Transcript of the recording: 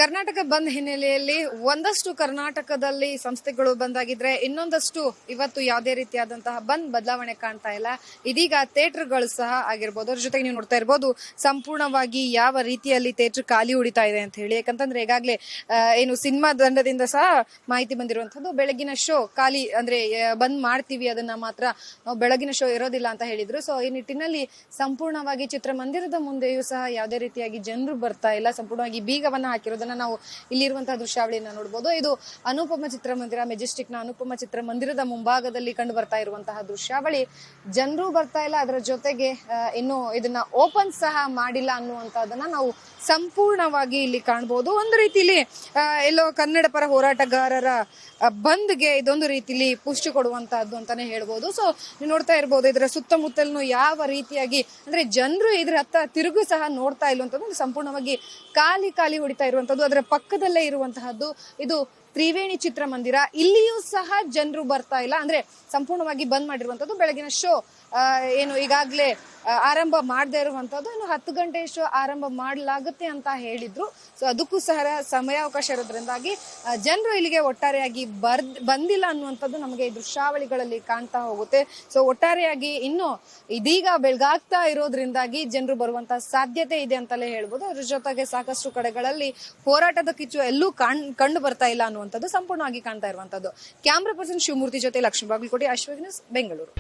ಕರ್ನಾಟಕ ಬಂದ್ ಹಿನ್ನೆಲೆಯಲ್ಲಿ ಒಂದಷ್ಟು ಕರ್ನಾಟಕದಲ್ಲಿ ಸಂಸ್ಥೆಗಳು ಬಂದಾಗಿದ್ರೆ ಇನ್ನೊಂದಷ್ಟು ಇವತ್ತು ಯಾವುದೇ ರೀತಿಯಾದಂತಹ ಬಂದ್ ಬದಲಾವಣೆ ಕಾಣ್ತಾ ಇಲ್ಲ. ಇದೀಗ ಥಿಯೇಟರ್ಗಳು ಸಹ ಆಗಿರ್ಬೋದು, ಅದ್ರ ಜೊತೆಗೆ ನೀವು ನೋಡ್ತಾ ಇರ್ಬೋದು ಸಂಪೂರ್ಣವಾಗಿ ಯಾವ ರೀತಿಯಲ್ಲಿ ಥಿಯೇಟರ್ ಖಾಲಿ ಉಳಿತಾ ಇದೆ ಅಂತ ಹೇಳಿ. ಯಾಕಂತಂದ್ರೆ ಈಗಾಗಲೇ ಏನು ಸಿನಿಮಾ ತಂಡದಿಂದ ಸಹ ಮಾಹಿತಿ ಬಂದಿರುವಂತದ್ದು, ಬೆಳಗಿನ ಶೋ ಖಾಲಿ ಅಂದ್ರೆ ಬಂದ್ ಮಾಡ್ತೀವಿ, ಅದನ್ನ ಮಾತ್ರ ನಾವು ಬೆಳಗಿನ ಶೋ ಇರೋದಿಲ್ಲ ಅಂತ ಹೇಳಿದ್ರು. ಸೊ ಈ ನಿಟ್ಟಿನಲ್ಲಿ ಸಂಪೂರ್ಣವಾಗಿ ಚಿತ್ರಮಂದಿರದ ಮುಂದೆಯೂ ಸಹ ಯಾವುದೇ ರೀತಿಯಾಗಿ ಜನರು ಬರ್ತಾ ಇಲ್ಲ. ಸಂಪೂರ್ಣವಾಗಿ ಬೀಗವನ್ನ ಹಾಕಿರೋದನ್ನ ನಾವು ಇಲ್ಲಿರುವಂತಹ ದೃಶ್ಯಾವಳಿಯನ್ನ ನೋಡಬಹುದು. ಇದು ಅನುಪಮ ಚಿತ್ರಮಂದಿರ, ಮೆಜೆಸ್ಟಿಕ್ ನ ಅನುಪಮ ಚಿತ್ರಮಂದಿರದ ಮುಂಭಾಗದಲ್ಲಿ ಕಂಡು ಬರ್ತಾ ಇರುವಂತಹ ದೃಶ್ಯಾವಳಿ. ಜನರು ಬರ್ತಾ ಇಲ್ಲ, ಅದರ ಜೊತೆಗೆ ಇನ್ನು ಇದನ್ನ ಓಪನ್ ಸಹ ಮಾಡಿಲ್ಲ ಅನ್ನುವಂತಹದನ್ನ ನಾವು ಸಂಪೂರ್ಣವಾಗಿ ಇಲ್ಲಿ ಕಾಣಬಹುದು. ಒಂದು ರೀತಿಲಿ ಎಲ್ಲೋ ಕನ್ನಡ ಪರ ಹೋರಾಟಗಾರರ ಬಂದ್ಗೆ ಇದೊಂದು ರೀತಿಲಿ ಪುಷ್ಟಿ ಕೊಡುವಂತಹದ್ದು ಅಂತಾನೆ ಹೇಳ್ಬೋದು. ಸೊ ನೀವು ನೋಡ್ತಾ ಇರ್ಬೋದು ಇದರ ಸುತ್ತಮುತ್ತಲೂ ಯಾವ ರೀತಿಯಾಗಿ ಅಂದ್ರೆ ಜನರು ಇದ್ರ ಹತ್ತ ತಿರುಗು ಸಹ ನೋಡ್ತಾ ಇಲ್ಲುವಂಥದ್ದು, ಸಂಪೂರ್ಣವಾಗಿ ಖಾಲಿ ಹೊಡಿತಾ ಇರುವಂತದ್ದು. ಅದರ ಪಕ್ಕದಲ್ಲೇ ಇರುವಂತಹದ್ದು ಇದು ತ್ರಿವೇಣಿ ಚಿತ್ರಮಂದಿರ. ಇಲ್ಲಿಯೂ ಸಹ ಜನರು ಬರ್ತಾ ಇಲ್ಲ, ಅಂದ್ರೆ ಸಂಪೂರ್ಣವಾಗಿ ಬಂದ್ ಮಾಡಿರುವಂತದ್ದು. ಬೆಳಗಿನ ಶೋ ಏನು ಈಗಾಗಲೇ ಆರಂಭ ಮಾಡದೇ ಇರುವಂತದ್ದು, ಇನ್ನು 10 ಗಂಟೆ ಶೋ ಆರಂಭ ಮಾಡಲಾಗುತ್ತೆ ಅಂತ ಹೇಳಿದ್ರು. ಸೊ ಅದಕ್ಕೂ ಸಹ ಸಮಯಾವಕಾಶ ಇರೋದ್ರಿಂದಾಗಿ ಜನರು ಇಲ್ಲಿಗೆ ಒಟ್ಟಾರೆಯಾಗಿ ಬಂದಿಲ್ಲ ಅನ್ನುವಂಥದ್ದು ನಮಗೆ ಈ ದೃಶ್ಯಾವಳಿಗಳಲ್ಲಿ ಕಾಣ್ತಾ ಹೋಗುತ್ತೆ. ಸೊ ಒಟ್ಟಾರೆಯಾಗಿ ಇನ್ನು ಇದೀಗ ಬೆಳಗಾಗ್ತಾ ಇರೋದ್ರಿಂದಾಗಿ ಜನರು ಬರುವಂತಹ ಸಾಧ್ಯತೆ ಇದೆ ಅಂತಲೇ ಹೇಳ್ಬೋದು. ಅದ್ರ ಜೊತೆಗೆ ಸಾಕಷ್ಟು ಕಡೆಗಳಲ್ಲಿ ಹೋರಾಟದ ಕಿಚ್ಚು ಎಲ್ಲೂ ಕಂಡು ಬರ್ತಾ ಇಲ್ಲ ಅನ್ನುವಂಥದ್ದು ಸಂಪೂರ್ಣವಾಗಿ ಕಾಣ್ತಾ ಇರುವಂತದ್ದು. ಕ್ಯಾಮ್ರಾ ಪರ್ಸನ್ ಶಿವಮೂರ್ತಿ ಜೊತೆ ಲಕ್ಷ್ಮೀ ಬಾಗಲಕೋಟೆ, ಅಶ್ವಥ್ ನ್ಯೂಸ್, ಬೆಂಗಳೂರು.